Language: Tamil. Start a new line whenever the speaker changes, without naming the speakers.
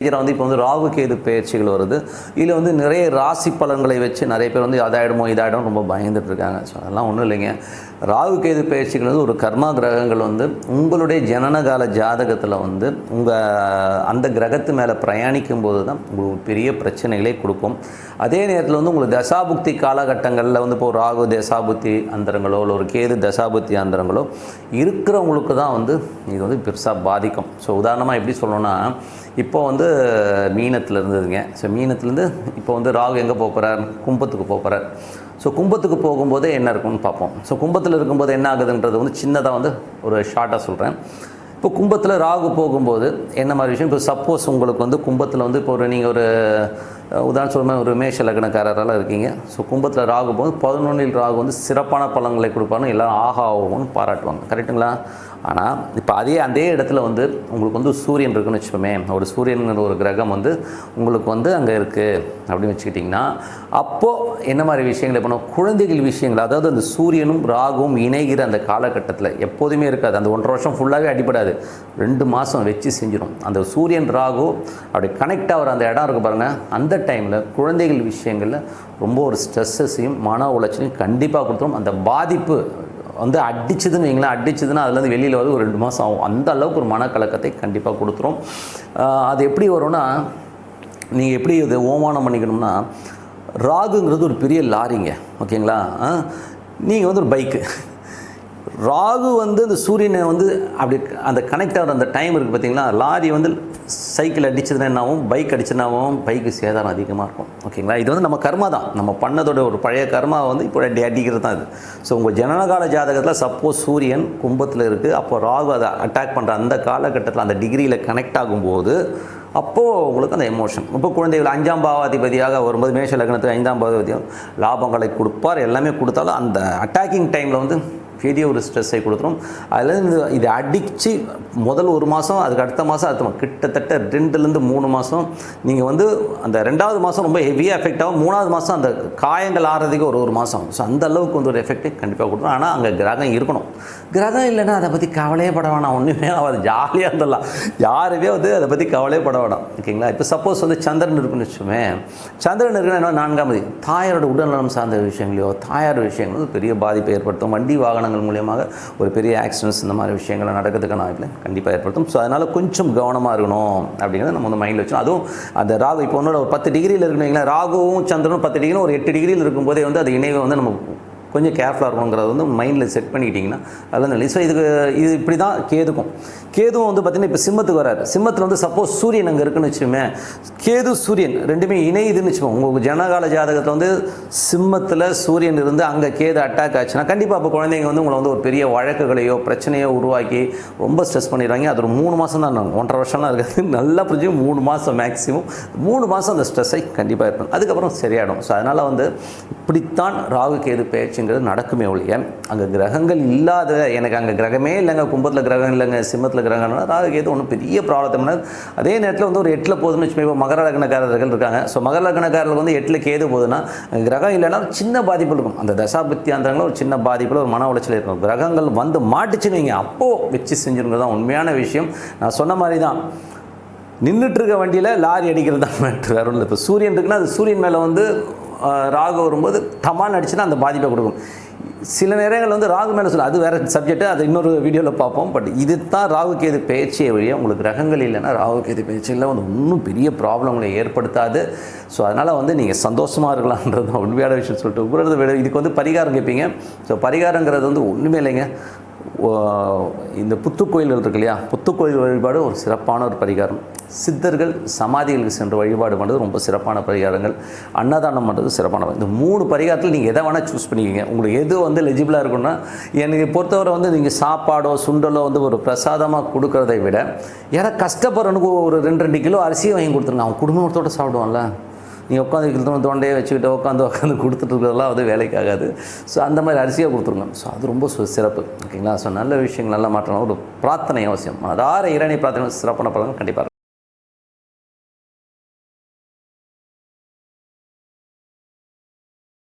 வந்து இப்போ வந்து ராகு கேது பயிற்சிகள் வருது. இதில் வந்து நிறைய ராசி பலன்களை வச்சு நிறைய பேர் வந்து அதாயிடுமோ இதாயிடும் ரொம்ப பயந்துட்டு இருக்காங்க. ஸோ அதெல்லாம் ஒன்றும் இல்லைங்க. ராகு கேது பயிற்சிகள் வந்து ஒரு கர்மா கிரகங்கள் வந்து உங்களுடைய ஜனனகால ஜாதகத்தில் வந்து அந்த கிரகத்து மேலே பிரயாணிக்கும் போது தான் உங்களுக்கு பெரிய பிரச்சனைகளை கொடுக்கும். அதே நேரத்தில் வந்து உங்களுக்கு தசாபுக்தி காலகட்டங்களில் வந்து இப்போ ராகு தசாபுத்தி அந்தரங்களோ இல்லை ஒரு கேது தசாபுத்தி அந்தரங்களோ இருக்கிறவங்களுக்கு தான் வந்து இது வந்து பெருசாக பாதிக்கும். ஸோ உதாரணமாக எப்படி சொல்லணும்னா, இப்போ வந்து மீனத்தில் இருந்ததுங்க. ஸோ மீனத்துலேருந்து இப்போ வந்து ராகு எங்கே போகிறார், கும்பத்துக்கு போகிறார். ஸோ கும்பத்துக்கு போகும்போது என்ன இருக்கும்னு பார்ப்போம். ஸோ கும்பத்தில் இருக்கும்போது என்ன ஆகுதுன்றது வந்து சின்னதாக வந்து ஒரு ஷார்ட்டாக சொல்கிறேன். இப்போ கும்பத்தில் ராகு போகும்போது என்ன மாதிரி விஷயம், இப்போ சப்போஸ் உங்களுக்கு வந்து கும்பத்தில் வந்து இப்போ நீங்கள் ஒரு உதாரணம் சொல்லுங்கள், ஒரு மேஷ லக்னக்காரரெல்லாம் இருக்கீங்க. ஸோ கும்பத்தில் ராகு போது 11 ராகு வந்து சிறப்பான பலன்களை கொடுப்பாருன்னு எல்லோரும் ஆஹா ஆகும்னு பாராட்டுவாங்க. கரெக்டுங்களா? ஆனால் இப்போ அதே இடத்துல வந்து உங்களுக்கு வந்து சூரியன் இருக்குன்னு வச்சுப்போமே, ஒரு சூரியனுங்கிற ஒரு கிரகம் வந்து உங்களுக்கு வந்து அங்கே இருக்குது அப்படின்னு வச்சுக்கிட்டிங்கன்னா, அப்போது என்ன மாதிரி விஷயங்கள் பண்ணணும், குழந்தைகள் விஷயங்கள், அதாவது அந்த சூரியனும் ராகுவும் இணைகிற அந்த காலகட்டத்தில் எப்போதுமே இருக்காது. அந்த 1.5 வருஷம் ஃபுல்லாகவே அடிப்படாது, 2 மாதம் வச்சு செஞ்சிடும். அந்த சூரியன் ராகு அப்படி கனெக்ட் ஆகிற அந்த இடம் இருக்குது பாருங்கள், அந்த டைமில் குழந்தைகள் விஷயங்களில் ரொம்ப ஒரு ஸ்ட்ரெஸ்ஸையும் மன உளைச்சலையும் கண்டிப்பாக கொடுத்துரும். அந்த பாதிப்பு வந்து அடிச்சதுன்னு வைங்களேன், அடிச்சதுன்னா அதுலேருந்து வெளியில் வந்து ஒரு 2 மாதம் ஆகும். அந்த அளவுக்கு ஒரு மனக்கலக்கத்தை கண்டிப்பாக கொடுத்துரும். அது எப்படி வரும்னா, நீங்கள் எப்படி இது ஓமானம் பண்ணிக்கணும்னா, ராகுங்கிறது ஒரு பெரிய லாரிங்க, ஓகேங்களா? நீங்கள் வந்து ஒரு பைக்கு, ராகு வந்து அந்த சூரியனை வந்து அப்படி அந்த கனெக்ட் ஆகிற அந்த டைம் இருக்குது பார்த்தீங்களா, லாரி வந்து சைக்கிள் அடிச்சதுன்னா என்னாகும், பைக் அடிச்சதுனாவும் பைக்கு சேதாரம் அதிகமாக இருக்கும், ஓகேங்களா? இது வந்து நம்ம கர்மா தான், நம்ம பண்ணதோட ஒரு பழைய கர்மா வந்து இப்போ அடிக்கிறது தான் இது. ஸோ உங்கள் ஜனனகால ஜாதகத்தில் சப்போஸ் சூரியன் கும்பத்தில் இருக்குது, அப்போ ராகு அதை அட்டாக் பண்ணுற அந்த காலகட்டத்தில் அந்த டிகிரியில் கனெக்ட் ஆகும்போது அப்போது உங்களுக்கு அந்த எமோஷன், இப்போ குழந்தைகள் 5ஆம் பாவாதிபதியாக வரும்போது மேஷ லக்னத்துக்கு 5ஆம் பாவாதிபதியாக லாபங்களை கொடுப்பார், எல்லாமே கொடுத்தாலும் அந்த அட்டாக்கிங் டைமில் வந்து பெரிய ஒரு ஸ்ட்ரெஸ்ஸை கொடுத்துரும். அதில் இது அடித்து முதல் 1 மாதம், அதுக்கு அடுத்த மாதம் கிட்டத்தட்ட 2லேருந்து 3 மாதம் நீங்கள் வந்து அந்த 2வது மாதம் ரொம்ப ஹெவியாக எஃபெக்ட் ஆகும். 3வது மாதம் அந்த காயங்கள் ஆறதுக்கு ஒரு மாதம். ஸோ அந்த அளவுக்கு வந்து ஒரு எஃபெக்டை கண்டிப்பாக கொடுத்துரும். ஆனால் அங்கே கிரகம் இருக்கணும். கிரகம் இல்லைன்னா அதை பற்றி கவலையே பட வேணாம், ஒன்றுமே ஆகாது, ஜாலியாக இருந்துடலாம். யாருமே வந்து அதை பற்றி கவலையே பட வேணாம், ஓகேங்களா? இப்போ சப்போஸ் வந்து சந்திரன் இருக்குன்னு வச்சுமே, சந்திரன் இருக்குன்னா என்ன, 4ஆம் தேதி தாயாரோட உடல்நலம் சார்ந்த விஷயங்களையோ தாயார் விஷயங்களும் பெரிய பாதிப்பை ஏற்படுத்தும். வண்டி வாகனங்கள் மூலியமாக ஒரு பெரிய ஆக்சிடென்ட்ஸ் இந்த மாதிரி விஷயங்களை நடக்கிறதுக்கான வாய்ப்பு கண்டிப்பாக ஏற்படுத்தும். ஸோ அதனால் கொஞ்சம் கவனமாக இருக்கணும் அப்படிங்கிறத நம்ம வந்து மைண்டில் வச்சோம். அதுவும் அந்த ராகு இப்போ ஒன்றோட ஒரு 10 டிகிரியில் இருக்கணுங்களா, ராகுவும் சந்திரனும் 10 டிகிரி ஒரு 8 டிகிரியில் இருக்கும்போதே வந்து அது இணைவை வந்து நம்ம கொஞ்சம் கேர்ஃபுல்லாக இருக்கணுங்கிறத வந்து மைண்டில் செட் பண்ணிக்கிட்டிங்கன்னா அதெல்லாம் இல்லை. ஸோ இது இப்படி தான் கேதுவும் வந்து பார்த்திங்கன்னா இப்போ சிம்மத்துக்கு வராது. சிம்மத்தில் வந்து சப்போஸ் சூரியன் அங்கே இருக்குன்னு வச்சுக்கோமே, கேது சூரியன் ரெண்டுமே இணையுதுன்னு வச்சுக்கோங்க. உங்களுக்கு ஜனகால ஜாதகத்தில் வந்து சிம்மத்தில் சூரியன் இருந்து அங்கே கேது அட்டாக் ஆச்சுன்னா கண்டிப்பாக அப்போ குழந்தைங்க வந்து உங்களை வந்து ஒரு பெரிய வழக்குகளையோ பிரச்சனையோ உருவாக்கி ரொம்ப ஸ்ட்ரெஸ் பண்ணிடுவாங்க. அது ஒரு 3 மாதம் தான், 1.5 வருஷம்லாம் இருக்காது, நல்லா புரிஞ்சு 3 மாதம் மேக்ஸிமம் 3 மாதம் அந்த ஸ்ட்ரெஸ்ஸை கண்டிப்பாக இருக்கும். அதுக்கப்புறம் சரியாயிடும். ஸோ அதனால் வந்து இப்படித்தான் ராகு கேது பயிற்சிங்கிறது நடக்குமே ஒழிய, அங்கே கிரகங்கள் இல்லாத, எனக்கு அங்கே கிரகமே இல்லைங்க, கும்பத்தில் கிரகம் இல்லைங்க, சிம்மத்தில் கிரகம்னா ராகு கேது ஒன்றும் பெரிய ப்ராப்ளத்தை பண்ணாது. அதே நேரத்தில் வந்து ஒரு 8ல் போகுதுன்னு வச்சுக்கோங்க. இப்போ மகர லக்னக்காரர்கள் இருக்காங்க. ஸோ மகர லக்னக்காரர்கள் வந்து 8ல் கேது போகுதுன்னா கிரகம் இல்லைன்னா சின்ன பாதிப்பு இருக்கும். அந்த தசாபுத்தி அந்தரங்களும் ஒரு சின்ன பாதிப்பில் ஒரு மன உளைச்சல் இருக்கும். கிரகங்கள் வந்து மாட்டுச்சுன்னு வைங்க, அப்போது வச்சு செஞ்சுருங்கிறது தான் உண்மையான விஷயம். நான் சொன்ன மாதிரி தான், நின்றுட்டுருக்க வண்டியில் லாரி அடிக்கிறது தான் மேட்ரு, வேறு ஒன்று. இப்போ சூரியன் இருக்குன்னா அது சூரியன் மேலே வந்து ராகு வரும்போது டமான்னு அடிச்சுன்னா அந்த பாதிப்பை கொடுக்கும். சில நேரங்கள் வந்து ராகு மேலே சொல்ல, அது வேறு சப்ஜெக்ட்டு, அது இன்னொரு வீடியோவில் பார்ப்போம். பட் இது தான் ராகு கேது பயிற்சியை வழியாக உங்களுக்கு கிரகங்கள் இல்லைன்னா ராகு கேது பயிற்சியில் வந்து இன்னும் பெரிய ப்ராப்ளங்களை ஏற்படுத்தாது. ஸோ அதனால் வந்து நீங்கள் சந்தோஷமாக இருக்கலான்றது தான் உண்மையான விஷயம் சொல்லிட்டு இதுக்கு வந்து பரிகாரம் கேட்பீங்க. ஸோ பரிகாரங்கிறது வந்து ஒன்றுமே இல்லைங்க. இந்த புத்துக்கோயில்கள் இருக்கு இல்லையா, புத்துக்கோயில் வழிபாடு ஒரு சிறப்பான ஒரு பரிகாரம். சித்தர்கள் சமாதிகளுக்கு சென்று வழிபாடு பண்ணுறது ரொம்ப சிறப்பான பரிகாரங்கள். அன்னதானம் பண்ணுறது சிறப்பான. இந்த 3 பரிகாரத்தில் நீங்கள் எதை வேணால் சூஸ் பண்ணிக்கிங்க. உங்களுக்கு எது வந்து எலிஜிபிளாக இருக்குன்னா, எனக்கு பொறுத்தவரை வந்து நீங்கள் சாப்பாடோ சுண்டலோ வந்து ஒரு பிரசாதமாக கொடுக்கறதை விட, யாராவது கஷ்டப்படுறவனுக்கு ஒரு 2 கிலோ அரிசியை வாங்கி கொடுத்துருங்க. அவன் குடும்பத்தோடு சாப்பிடுவான்ல. நீங்கள் உட்காந்து தொண்டையை வச்சுக்கிட்டு உட்காந்து கொடுத்துட்டு இருக்கிறதெல்லாம் வந்து வேலைக்கு ஆகாது. ஸோ அந்த மாதிரி அரிசியாக கொடுத்துருங்க. ஸோ அது ரொம்ப சிறப்பு, ஓகேங்களா? ஸோ நல்ல விஷயங்கள், நல்ல மாற்றம், ஒரு பிரார்த்தனை அவசியம். அதார இறைவனை பிரார்த்தனை சிறப்பான பலன் கண்டிப்பாக இருக்கும்.